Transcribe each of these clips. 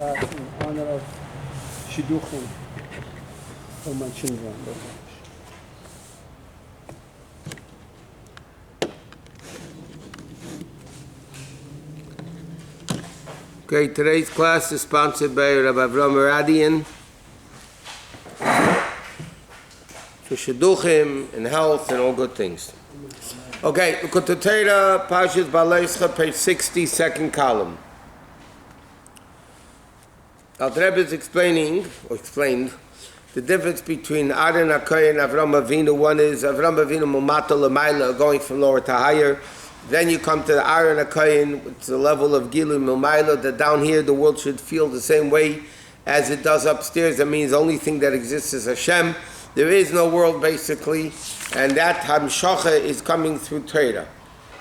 In honor of Shidduchim for my children. Okay, today's class is sponsored by Rabbi Avram Aradian for Shidduchim and health and all good things. Okay, Likkutei Torah, Parshas Behaalotecha, page 60, second column. Al Rebbe is explained the difference between Aaron HaKohen and Avram Avinu. One is Avram Avinu Mumato L'mayla, going from lower to higher. Then you come to the Aaron HaKohen, it's the level of Gilu Mumayla, that down here the world should feel the same way as it does upstairs. That means the only thing that exists is Hashem. There is no world basically, and that Hamshacha is coming through Torah.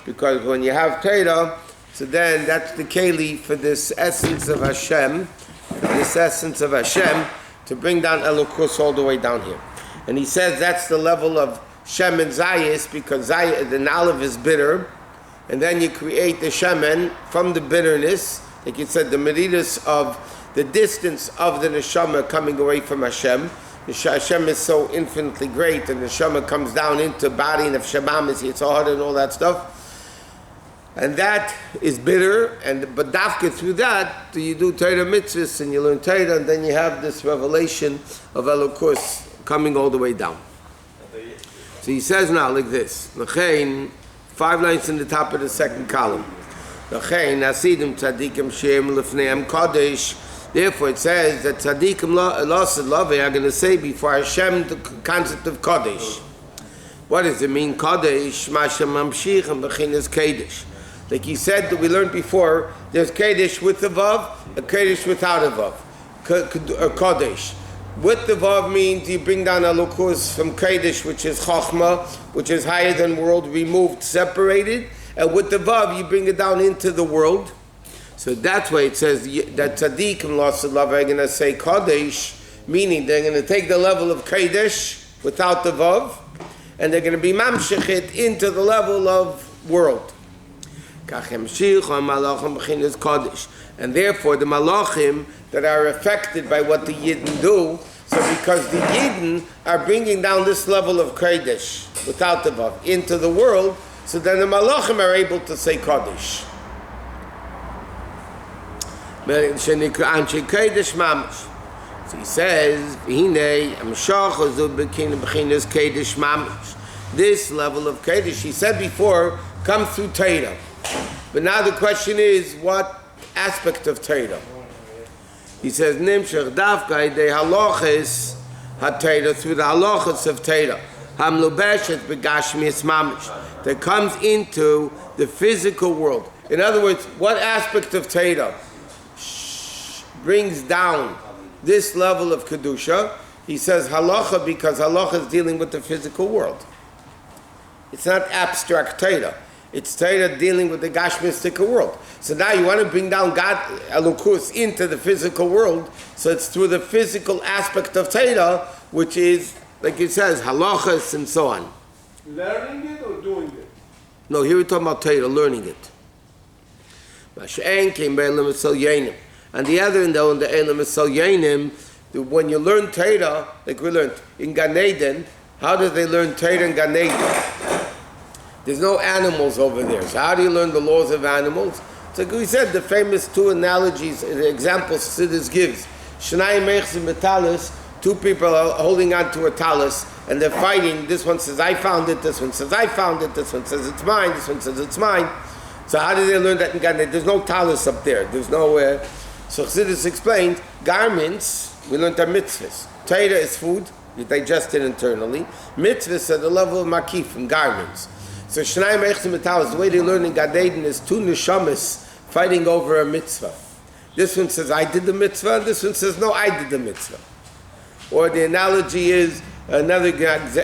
Because when you have Torah, so then that's the Keli for this essence of Hashem, to bring down Elokus all the way down here. And he says that's the level of Shem and Zayis, because the Aleph is bitter, and then you create the Shemen from the bitterness, like you said, the Meridas of the distance of the Neshama coming away from Hashem. The Hashem is so infinitely great, and the Neshama comes down into body and of Shemamis, Yitzhahara and all that stuff. And that is bitter, but dafka through that, you do Torah mitzvahs and you learn Torah, and then you have this revelation of Elokus coming all the way down. So he says now like this, L'chein, 5 lines in the top of the second column. L'chein, Hasidim tzadikim she'em lefneim kodesh. Therefore it says that tzadikim lost love are going to say before Hashem the concept of kodesh. What does it mean? Kodesh, Mashem mamshich and bechinas kedesh. Like he said that we learned before, there's Kadesh with the Vav, a Kadesh without a Vav, a Kodesh. With the Vav means you bring down Elokus from Kadesh, which is Chachma, which is higher than world, removed, separated, and with the Vav you bring it down into the world. So that's why it says that Tzaddikim lost the love are going to say Kodesh, meaning they're going to take the level of Kadesh without the Vav, and they're going to be Mamshechit into the level of world. And therefore the Malachim that are affected by what the Yidden do, so because the Yidden are bringing down this level of Kodesh without the Vav into the world, so then the Malachim are able to say Kodesh. So he says, this level of Kodesh, he said before, comes through Torah. But now the question is, what aspect of Torah? He says, Nimshach Davkai de halachas ha-Torah, through the halachas of Torah, hamlubeshet begashmias mamish, that comes into the physical world. In other words, what aspect of Torah brings down this level of Kedusha? He says halacha, because halacha is dealing with the physical world. It's not abstract Torah. It's Torah dealing with the Gashmistic world. So now you want to bring down God, Elokus, into the physical world. So it's through the physical aspect of Torah, which is, like it says, halachas and so on. Learning it or doing it? No, here we're talking about Torah, learning it. And the other in the Elam Esalyanim, when you learn Torah, like we learned in Gan Eden, how do they learn Torah in Gan Eden? There's no animals over there. So how do you learn the laws of animals? So we said the famous two analogies, the examples Siddur gives. Shnai mechs and metalis, two people are holding on to a talus and they're fighting. This one says, I found it. This one says, I found it. This one says, it's mine. This one says, it's mine. So how do they learn that in Gan Eden? There's no talus up there. There's no... So Siddur explained, garments, we learned our mitzvahs. Torah is food, you digest it internally. Mitzvahs are the level of makif, from garments. So Shnai Mechzim Metalis, the way they learn in Gan Eden is two neshamas fighting over a mitzvah. This one says, I did the mitzvah, and this one says, no, I did the mitzvah. Or the analogy is, another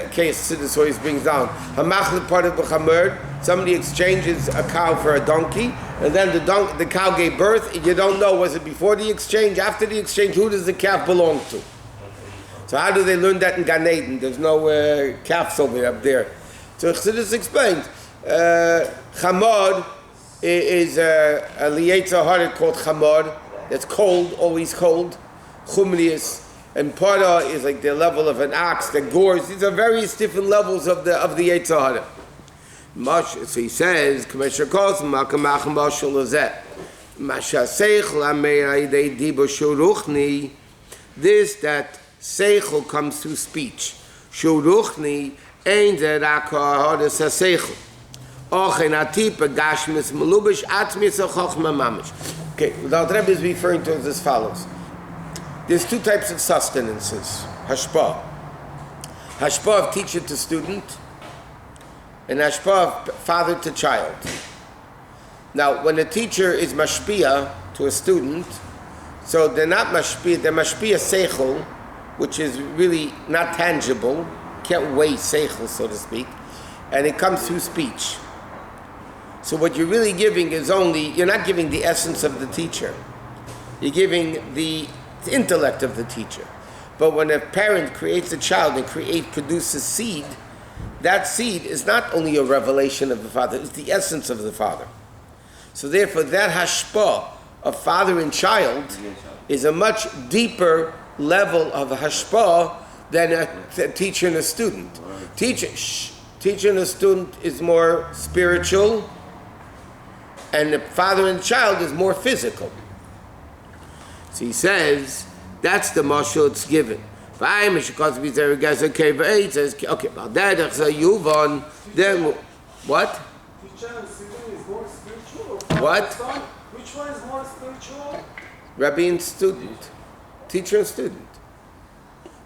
case Siddur always brings down, Hamachle part of B'chamer, somebody exchanges a cow for a donkey, and then the cow gave birth, and you don't know, was it before the exchange, after the exchange, who does the calf belong to? So how do they learn that in Gan Eden? There's no calves over up there. So Chassidus explained, Chamod is a Lietza Hara called Chamod, that's cold, always cold. Chumrius. And para is like the level of an ox that gores. These are various different levels of the Yetzer Hara. So he says, this that seichel comes through speech. Shuruchni ein der rakar hades seichel. Och in atipa gashmis melubish atmis chochma mamish. Okay, the Rebbe is referring to it as follows. There's two types of sustenances. Hashpah. Hashpah of teacher to student, and hashpah of father to child. Now, when a teacher is mashpia to a student, so they're not mashpia, they're mashpia seichel, which is really not tangible, can't weigh seichel, so to speak, and it comes through speech. So what you're really giving is you're not giving the essence of the teacher. You're giving the intellect of the teacher. But when a parent creates a child and produces seed, that seed is not only a revelation of the father, it's the essence of the father. So therefore that hashpah of father and child is a much deeper level of hashpah than a teacher and a student. Teacher and a student is more spiritual, and the father and child is more physical. So he says, that's the mashal it's given. Okay, then what? Teacher and student is more spiritual? What? Which one is more spiritual? Rabbi and student. Teacher and student.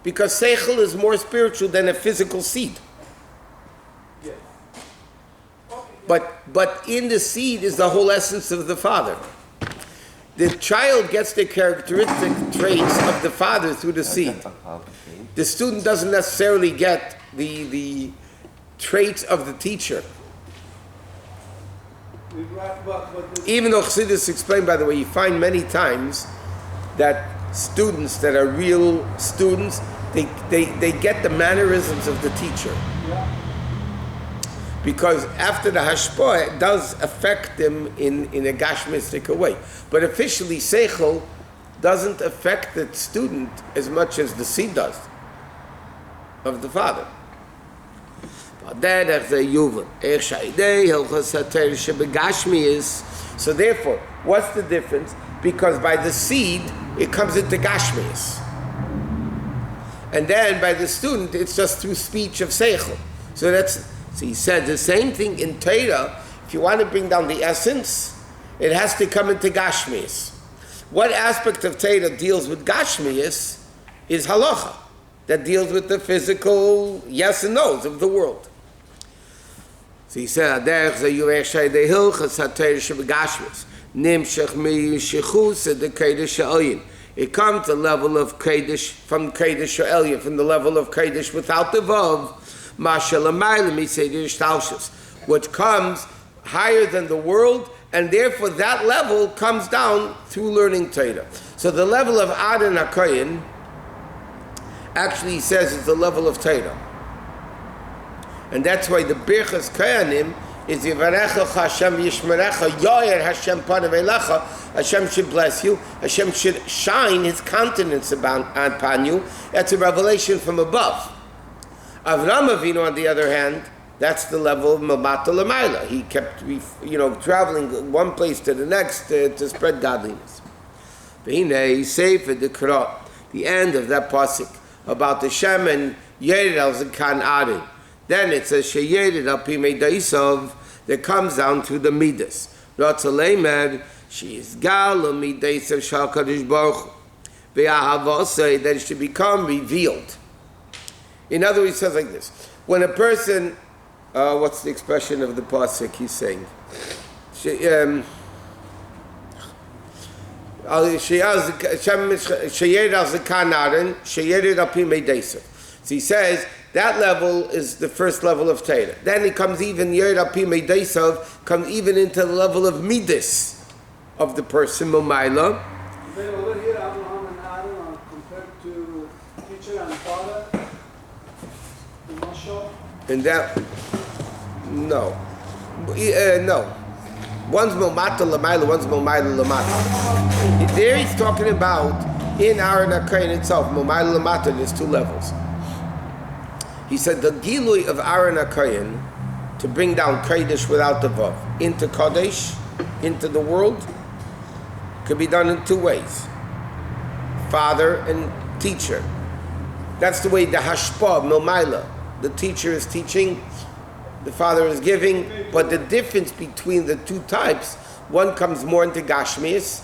Because seichel is more spiritual than a physical seed. Yes. But in the seed is the whole essence of the father. The child gets the characteristic traits of the father through the seed. The student doesn't necessarily get the traits of the teacher. Even though Chassidus explained, by the way, you find many times that students that are real students, they get the mannerisms of the teacher. Because after the hashpah, it does affect them in a gashmistic way. But officially, seichel doesn't affect the student as much as the seed does of the father. So therefore, what's the difference? Because by the seed, it comes into gashmias. And then by the student, it's just through speech of seichel. So he said the same thing in Torah. If you want to bring down the essence, it has to come into gashmias. What aspect of Torah deals with gashmias is halacha, that deals with the physical yes and no's of the world. So he said, it comes to the level of Kodesh, from Kodesh Elyon, from the level of Kodesh without the Vav, which comes higher than the world, and therefore that level comes down through learning Torah. So the level of Adon HaKoyin actually says it's the level of Torah. And that's why the Birchas Koyanim is Yivarecha Hashem Yishmerecha Yoyer Hashem Panav Elecha. Hashem should bless you. Hashem should shine His countenance upon you. That's a revelation from above. Avram Avinu, on the other hand, that's the level of Mamata Lamaila. He kept, traveling one place to the next to spread godliness. V'hinei Sefer Dekra, the end of that pasuk about the Shem and Yered al Zakan Arin. Then it says Sheyered al Pimei Daisav, that comes down through the Midas. Ratzalemer, she is Gal Midaisav Shal Kadosh Baruch Hu. Ve'ahavosei, that it should become revealed. In other words, he says like this: when a person, what's the expression of the pasuk he's saying? So he says that level is the first level of Torah. Then it comes even comes even into the level of midas of the person Momaila. Over here, Abraham and Aaron are compared to teacher and father. And that, no. No. One's Momata Lamaila, one's Momaila Lamata. There he's talking about in Aaron HaKohen itself, Momayla Lamata, there's two levels. He said the Gilui of Aaron HaKohen, to bring down Kodesh without the Vav, into Kodesh, into the world, could be done in two ways. Father and teacher. That's the way the Hashpah, Momayla, the teacher is teaching, the father is giving, but the difference between the two types, one comes more into Gashmias,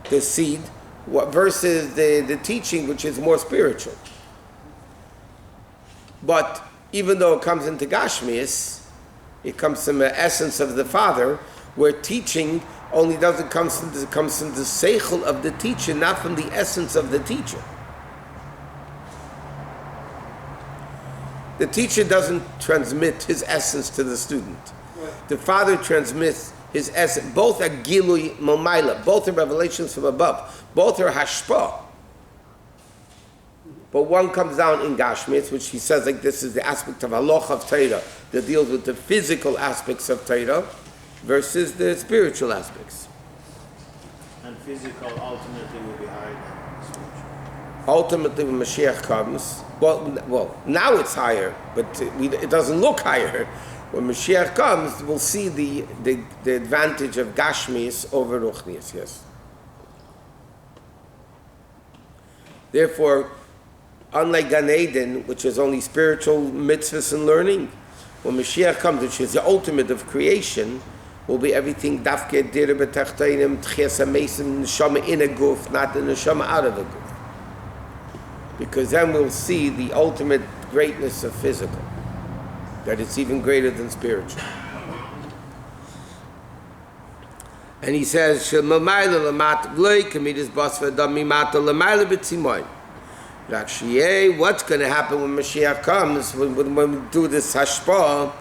the seed, versus the teaching, which is more spiritual. But even though it comes into Gashmias, it comes from the essence of the father, where teaching only comes from the seichel of the teacher, not from the essence of the teacher. The teacher doesn't transmit his essence to the student. The father transmits his essence. Both are Gilui Momayla. Both are revelations from above. Both are Hashpah. But one comes down in Gashmias, which he says like this is the aspect of Halacha of Torah that deals with the physical aspects of Torah versus the spiritual aspects. And physical ultimately will be higher than spiritual. Ultimately, when Mashiach comes, well, now it's higher, but it doesn't look higher. When Mashiach comes, we'll see the advantage of Gashmias over Ruchnias, yes. Therefore, unlike Gan Eden, which is only spiritual mitzvahs and learning, when Mashiach comes, which is the ultimate of creation, will be everything dafke dir betachtonim tchias amesim neshama in a guf, not the neshama out of a guf. Because then we'll see the ultimate greatness of physical, that it's even greater than spiritual. And he says, "Shemamayla lamat gloi kamidus basva damimata lamayla b'tzimoy." What's going to happen when Mashiach comes, when we do this hashpah,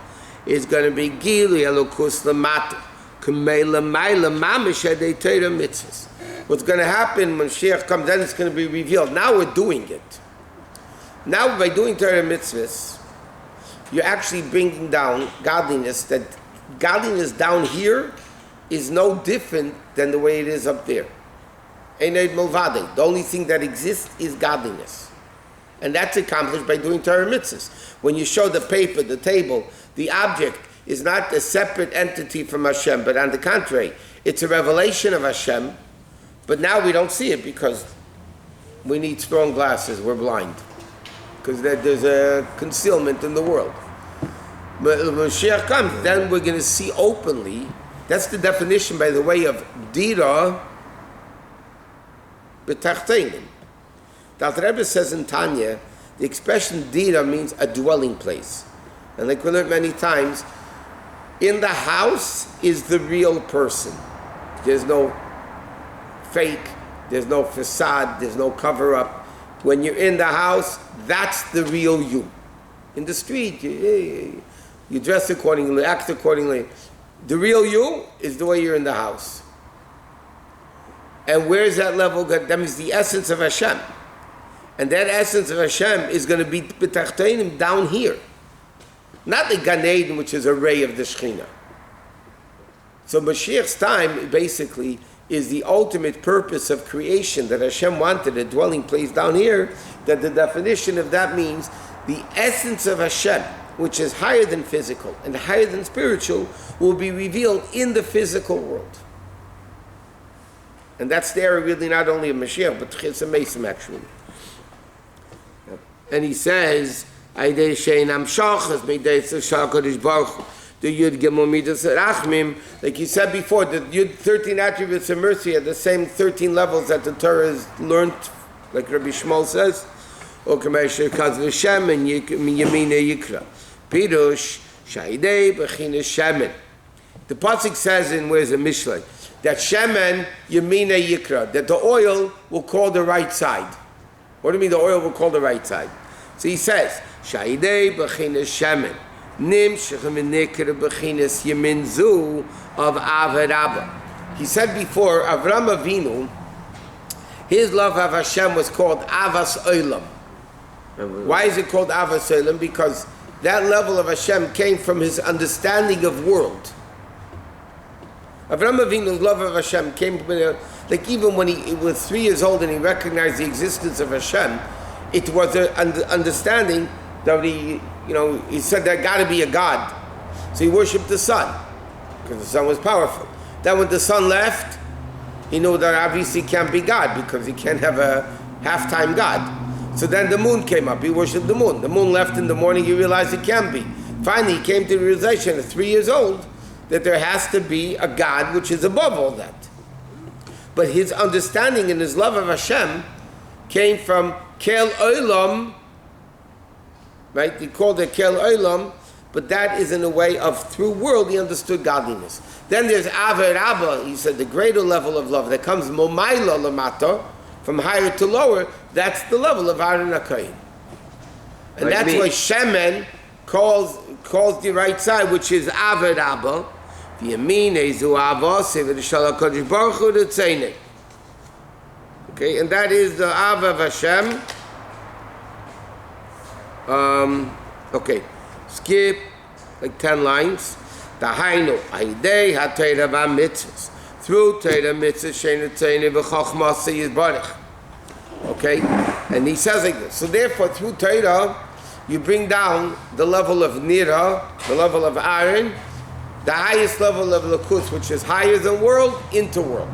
is going to be Gili Elokus Lamata Kamei Lamayla Mamish Adei Torah Mitzvahs. What's going to happen when Mashiach comes, then it's going to be revealed. Now we're doing it. Now by doing Torah Mitzvahs, you're actually bringing down godliness, that godliness down here is no different than the way it is up there. Eined Mulvade. The only thing that exists is godliness. And that's accomplished by doing Torah mitzvahs. When you show the paper, the table, the object is not a separate entity from Hashem, but on the contrary, it's a revelation of Hashem, but now we don't see it because we need strong glasses, we're blind. Because there's a concealment in the world. But when Mashiach comes, then we're going to see openly. That's the definition, by the way, of Dira B'Tachtenim. The Rebbe says in Tanya, the expression Dira means a dwelling place. And like we learned many times, in the house is the real person. There's no fake, there's no facade, there's no cover-up. When you're in the house, that's the real you. In the street, you dress accordingly, act accordingly. The real you is the way you're in the house. And where is that level? That means the essence of Hashem. And that essence of Hashem is going to be b'tachtenim down here. Not the Gan Eden, which is a ray of the Shekhinah. So Mashiach's time, basically, is the ultimate purpose of creation, that Hashem wanted a dwelling place down here, that the definition of that means the essence of Hashem, which is higher than physical and higher than spiritual, will be revealed in the physical world. And that's there really not only of Mashiach, but Chis HaMesim actually. And he says, like you said before, the Yud 13 attributes of mercy are the same 13 levels that the Torah is learned, like Rabbi Shmuel says, or Kaz and Yemina Yikra. Pirush, Shaidei, Bechina Shemen. The Pasuk says in, where's the Mishlei, that Shemen, Yemina Yikra, that the oil will call the right side. What do you mean the oil will call the right side? So he says, Shaidei, Bechina Shemen. Nim Shechaminikra Bechinas Yeminzu of Avarabba. He said before, Avram Avinu, his love of Hashem was called Avas Olam. Why is it called Avas Olam? Because that level of Hashem came from his understanding of world. Avram Avinu's love of Hashem came from Like even when he was 3 years old and he recognized the existence of Hashem, it was an understanding that he said there got to be a God. So he worshipped the sun because the sun was powerful. Then when the sun left, he knew that obviously can't be God because he can't have a half-time God. So then the moon came up. He worshipped the moon. The moon left in the morning. He realized it can't be. Finally, he came to the realization at 3 years old that there has to be a God which is above all that. But his understanding and his love of Hashem came from Kel Olam, right? He called it Kel Olam, but that is in a way of through world he understood godliness. Then there's Ava Rabba, he said the greater level of love that comes Momayla Lamata, from higher to lower, that's the level of Aaron HaKohen. And like that's why Shemen calls the right side, which is Ava Rabba, okay, and that is the Ava of Hashem. Okay, skip like 10 lines. Dahainu Aidei HaTorah VaMitzvos, through Torah mitzvahs shenetzeni v'chochmasa yizbarich. Okay, and he says like this. So therefore, through Torah, you bring down the level of Nira, the level of Aaron, the highest level of Likkutei, which is higher than world, into world.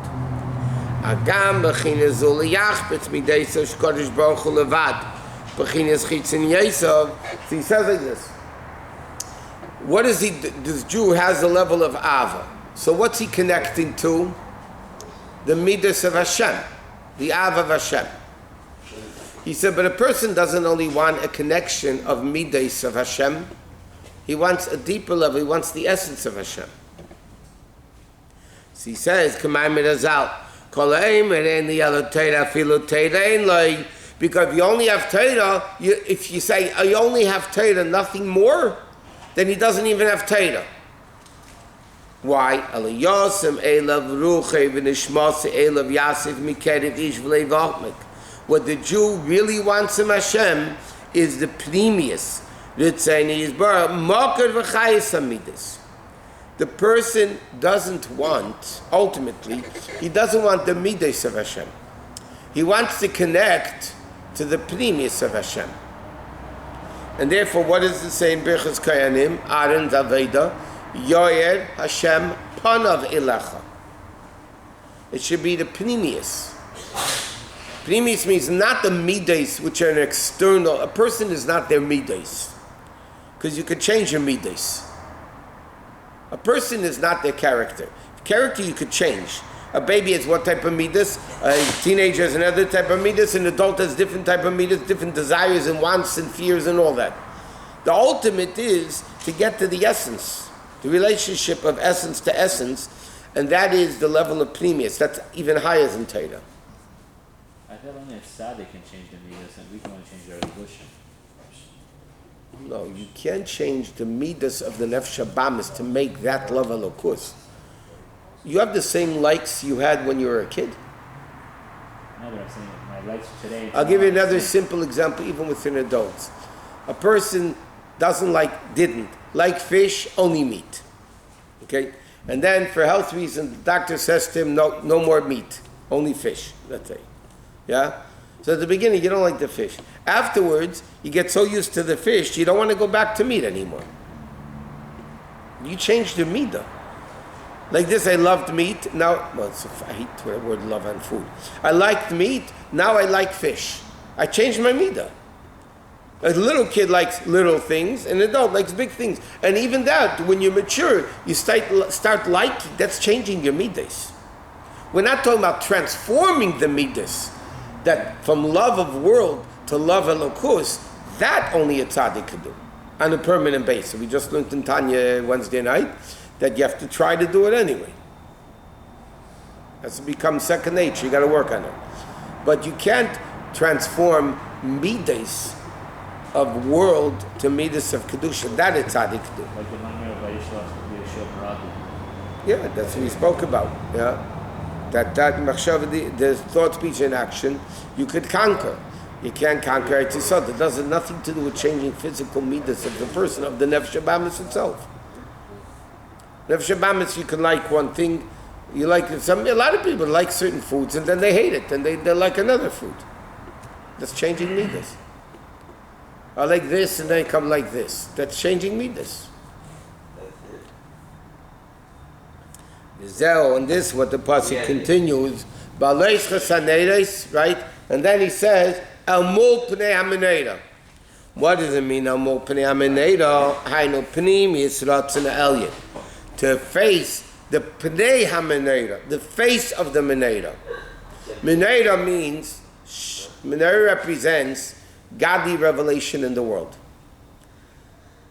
Agam b'chinas uliyachbetz mideisav shkodesh baruch hu levad b'chinas chitzin yesav. So he says like this. What is he? This Jew has a level of Ava. So what's he connecting to? The midas of Hashem, the Ava of Hashem. He said, but a person doesn't only want a connection of midas of Hashem. He wants a deeper level. He wants the essence of Hashem. So he says, because if you only have Torah, if you say, I only have Torah, nothing more, then he doesn't even have Torah. Why? What the Jew really wants from Hashem is the pnimius. The person doesn't want, ultimately, he doesn't want the midas of Hashem. He wants to connect to the pnimius of Hashem. And therefore, what does it say in Birchas Kohanim? Aaron Zaveda, Yoyer Hashem Panav Elecha. It should be the pnimius. Pnimius means not the midas, which are an external. A person is not their midas, because you could change your midas. A person is not their character. Character you could change. A baby has one type of midas, a teenager has another type of midas, an adult has different type of midas, different desires and wants and fears and all that. The ultimate is to get to the essence, the relationship of essence to essence, and that is the level of pnimius. That's even higher than Torah. I thought only a tzaddik can change the midas, and we can only change our evolution. No, you can't change the midas of the nefesh habamis to make that level of course. You have the same likes you had when you were a kid. No, but I'm saying my likes today. I'll give you another simple example, even within adults. A person didn't like fish, only meat. Okay? And then for health reasons, the doctor says to him, no more meat, only fish, let's say. Yeah? So at the beginning, you don't like the fish. Afterwards, you get so used to the fish, you don't want to go back to meat anymore. You change the midah. Like this, I loved meat. Now, I hate the word love on food. I liked meat. Now I like fish. I changed my midah. A little kid likes little things. An adult likes big things. And even that, when you mature, you start liking. That's changing your midas. We're not talking about transforming the midas. That from love of world to love Elokus, that only a tzaddik could do on a permanent basis. We just learned in Tanya Wednesday night that you have to try to do it anyway. That's become second nature. You got to work on it. But you can't transform midas of world to midas of kedusha. That a tzaddik could do. Like the manner of Yeshua Paradu. Yeah, that's what we spoke about. Yeah, that machshav, the thought, speech, and action, you could conquer. You can't conquer it yourself. It does nothing to do with changing physical midas of the person, of the nefesh habamis itself. Nefesh habamis, you can like one thing, You like a lot of people like certain foods and then they hate it, and they like another food. That's changing midas. I like this and then I come like this. That's changing midas. And this, what the pasuk continues, right? And then he says, El mul pnei hameneda. What does it mean, El mul pnei hameneda? Hainu pnim yisratzin elyon. To face the pnei hameneda, the face of the meneda. Meneda means, meneda represents godly revelation in the world.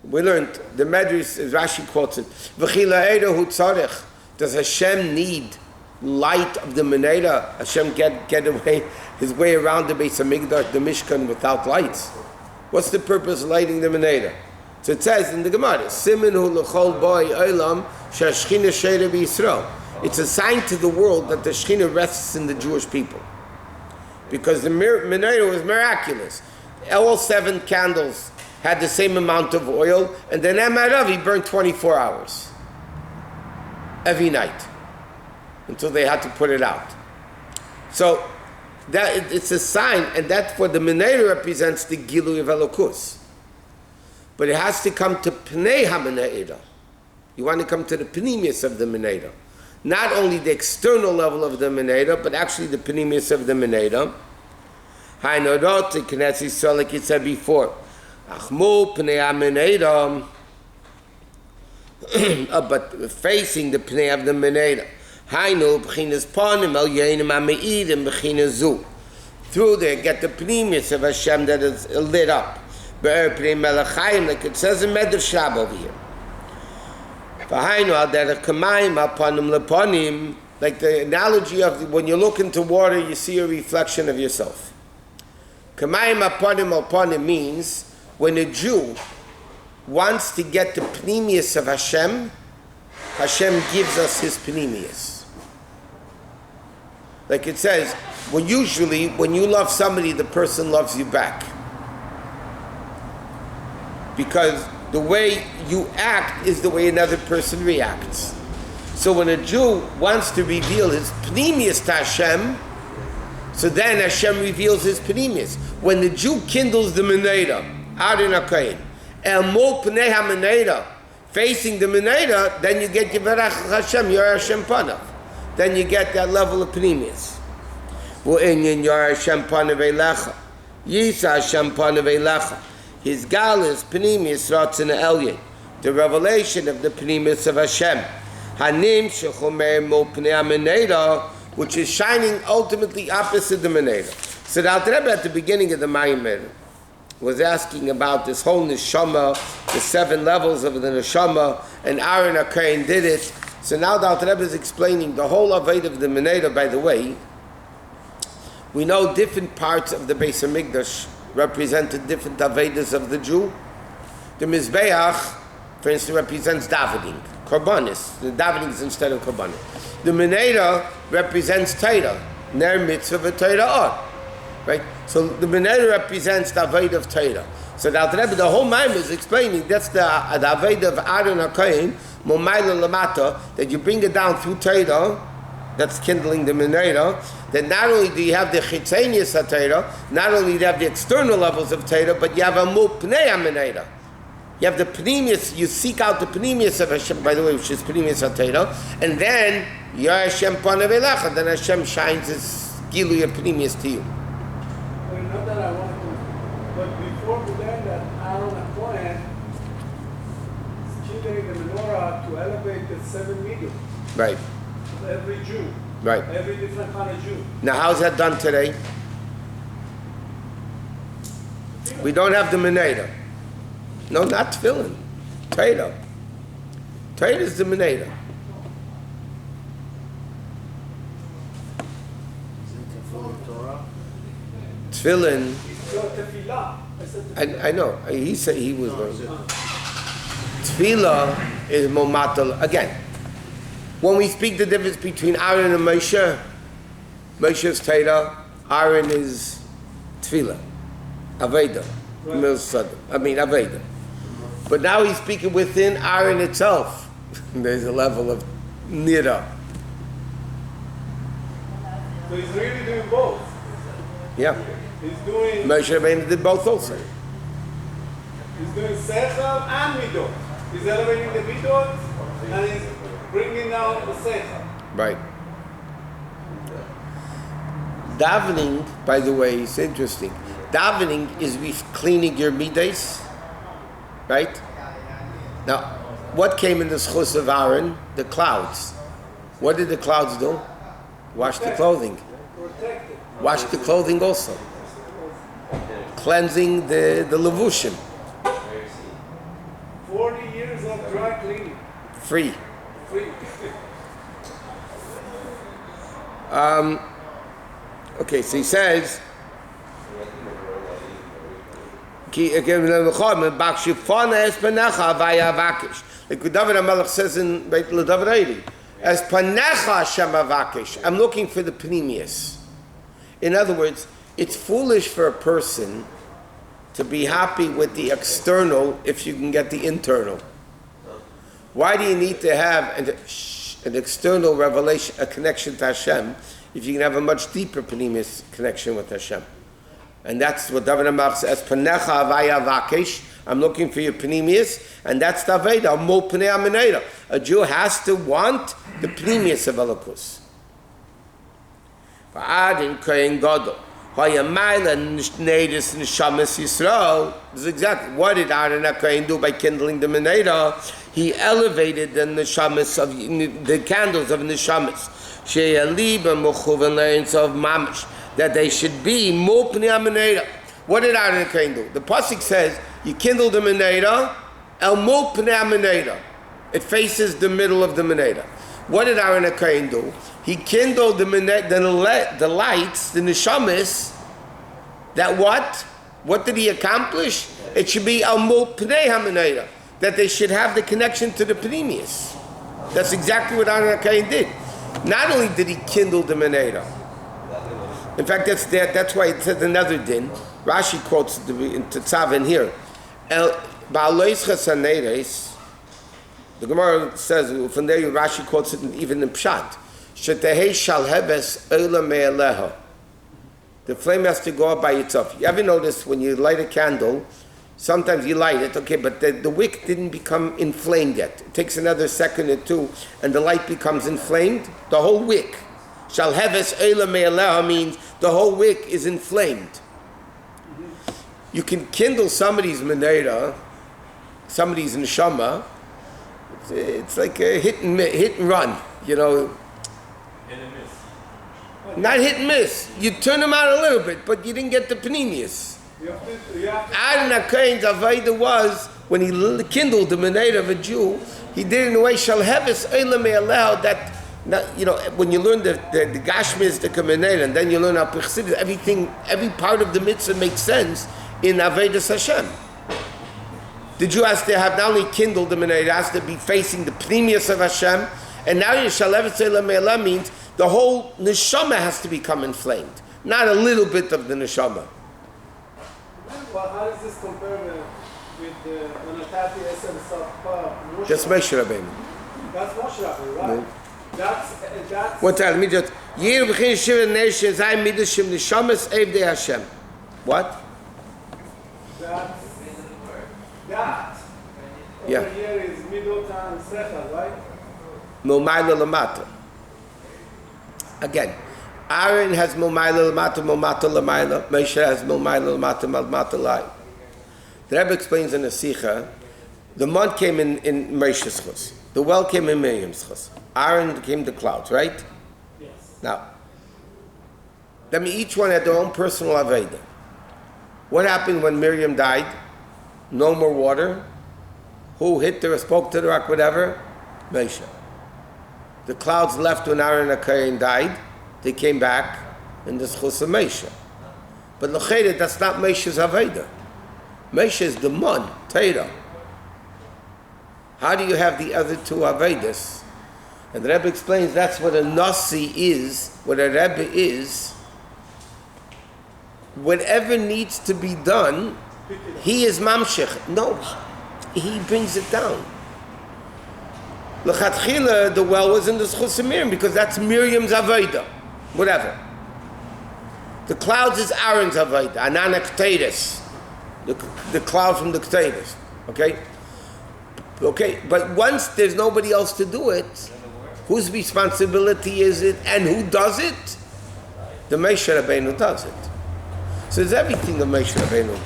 We learned, the Medrash, as Rashi quotes it, V'chila eida hu tzarech. Does Hashem need light of the meneda? Hashem get away his way around the Beis Hamikdash, the Mishkan, without lights? What's the purpose of lighting the meneda? So it says in the Gemara, Simin hu l'chol boi olam shashchina sheira b'Yisrael. It's a sign to the world that the Shechina rests in the Jewish people, because the meneda was miraculous. All 7 candles had the same amount of oil, and then Emarav, he burned 24 hours every night until they had to put it out. So that it's a sign, and that's what the meneda represents, the Gilui of Elokus. But it has to come to Pnei HaMeneda. You want to come to the Pnimius of the meneda. Not only the external level of the meneda, but actually the Pnimius of the meneda. Hainodot, the Knesset Yisrael, like it said before. Achmu Pnei HaMeneda. But facing the Pnei of the meneda. Hainu b'chinas panim el yenim ha'me'idim b'chinas zu. Through there, get the Pnimius of Hashem that is lit up. Be'er Pnei Melachayim, like it says in Medrash Shab over here. V'hainu al derech kamayim al panim lepanim, like the analogy of when you look into water, you see a reflection of yourself. Kamayim al panim means when a Jew wants to get the Pnimius of Hashem, Hashem gives us His Pnimius. Like it says, when you love somebody, the person loves you back. Because the way you act is the way another person reacts. So when a Jew wants to reveal his Pnimius to Hashem, so then Hashem reveals His Pnimius. When the Jew kindles the meneda, Arin HaKayin, El Mol Pnei HaMeneda, facing the meneda, then you get Yivarach Hashem, Yor Hashem Panav. Then you get that level of Pnimius. U'inyin Yor Hashem Panav Eilecha, Yisa Hashem Panav Eilecha. His gal is Pnimius Ratzin Elyon, the revelation of the Pnimius of Hashem. Hanim Shechomer Mol Pnei HaMeneda, which is shining ultimately opposite the meneda. So the Alter Rebbe at the beginning of the Maimer was asking about this whole neshama, the 7 levels of the neshama, and Aaron HaKayin did it. So now the Alter Rebbe is explaining the whole Aved of the meneda. By the way, we know different parts of the Beis Hamikdash represented different Avedas of the Jew. The Mizbeach, for instance, represents davening, korbanis. The davening is instead of korbanis. The meneda represents Torah, ner mitzvah v'Torah. Right? So the meneda represents the Aved of Torah. So the Alter Rebbe, the whole Maimon is explaining that's the Aved of Aaron HaKayin, Momayla Lamata, that you bring it down through Torah, that's kindling the meneda. Then not only do you have the Chitzenius HaTorah, not only do you have the external levels of Torah, but you have a Mul Pnei HaMeneda. You have the Pnimius, you seek out the Pnimius of Hashem, by the way, which is Pnimius HaTorah, and then Yor Hashem Panav Eilecha, then Hashem shines His Gilui of Pnimius to you. Well, not that I want to, but before we learn that Aaron HaKohen is kindling the menorah to elevate the 7 medium. Right. Of every Jew. Right. Every different kind of Jew. Now, how's that done today? We don't have the meneda. No, not tefillin. Torah. Torah is the meneda. Torah. Tefillin. So tefillah. I know. He said he was going to. Tefillah is momatal. Again, when we speak the difference between Aaron and Moshe, Moshe is Torah, Aaron is Tefillah, Aveda, Aveda. But now he's speaking within Aaron itself. There's a level of Nira. So he's really doing both. Yeah. He's doing Moshe Rabbeinu did both also. He's doing sechel and midot. He's elevating the midot and he's bringing down the sechel. Right. Davening, by the way, is interesting. Davening is cleaning your midas, right? Now, what came in the schus of Aaron? The clouds. What did the clouds do? Wash the clothing. Protected. Wash the clothing also. Cleansing the levushim. 40 years of dry cleaning. Free. Free. Okay, so he says, like David HaMelech says in Beit David, as panecha Hashem avakish, I'm looking for the pneumius. In other words, it's foolish for a person to be happy with the external if you can get the internal. Why do you need to have an external revelation, a connection to Hashem, if you can have a much deeper pneumius connection with Hashem? And that's what David HaMelech says, panecha avaya vakish, I'm looking for your pneumius, and that's the Aveda, mo pnei ameneda. A Jew has to want the pneumius of Elokus. Va'adin kohen gadol, ha'yamayla nedis neshamas Yisrael. This is exactly what did Aaron HaKohen do by kindling the meneda? He elevated the neshamas of the candles of neshamas. She'yaliba mechuven le'eins of mamish, that they should be mo pnei ameneda. What did Aaron HaKohen do? The pasuk says, you kindle the meneda, el mo pnei ameneda. It faces the middle of the meneda. What did Aaron HaKohen do? He kindled the lights, the neshamis. That what? What did he accomplish? It should be al mo pnei hameneda, that they should have the connection to the pneumius. That's exactly what Aaron HaKohen did. Not only did he kindle the meneda. In fact, that's why it says another din. Rashi quotes the Tzav in here. Behaalotecha saneres. The Gemara says from there Rashi quotes it even in Pshat. Shetehei shalhebes oila me'aleha. The flame has to go up by itself. You ever notice when you light a candle, sometimes you light it, okay, but the wick didn't become inflamed yet. It takes another second or two, and the light becomes inflamed. The whole wick. Shalhebes oila me'aleha means the whole wick is inflamed. You can kindle somebody's meneda, somebody's neshama. It's like a hit and run, you know. Hit and miss. Not hit and miss. You turn them out a little bit, but you didn't get the pneumius. Aaron HaKohen's Aveda was, when he kindled the meneda of a Jew, he did it in a way, Shalheves Oila Me'aleha, that, you know, when you learn the Gashmiz, the Meneda, and then you learn how Chassidus, everything, every part of the mitzvah makes sense in Avedas Hashem. The Jew has to have not only kindled the meneda, it has to be facing the pneumius of Hashem, and now Yeshalevet Selah Me'elah means the whole neshama has to become inflamed, not a little bit of the neshama. Well, how does this compare with the Natati Esem Sapah? Just Moshe Rabbeinu. That's Moshe Rabbeinu, right? Mm-hmm. That's One time, let me just, Yir B'chin Shiva Nations, I Midashim Neshamas Evdei Hashem. What? that. Yeah. Over here is midot and sechel, right? Momayla Lamata. Again, Aaron has Momayla Lamata, Momata Lamayla. Moshe has Momayla Lamata, Malmata Lai. The Rebbe explains in the Sikha, the mud came in Moshe's chus. The well came in Miriam's chus. Aaron came the clouds, right? Yes. Now, I mean, each one had their own personal Aveda. What happened when Miriam died? No more water. Who hit her, spoke to the rock, whatever? Moshe. The clouds left when Aaron HaKohen died. They came back in the schus of Moshe. But l'cheda, that's not Moshe's Aveda. Moshe is the Mon, Torah. How do you have the other two Avedas? And the Rebbe explains that's what a Nasi is, what a Rebbe is. Whatever needs to be done, he is Mamshech. No, he brings it down. L'chatchila, the well was in the schus of Miriam because that's Miriam's Aveda. Whatever. The clouds is Aaron's Avodah, Anana Kteris. The cloud from the Kteris. Okay? Okay, but once there's nobody else to do it, whose responsibility is it and who does it? The Moshe Rabbeinu does it. So it's everything the Moshe Rabbeinu.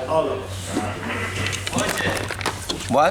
All of it.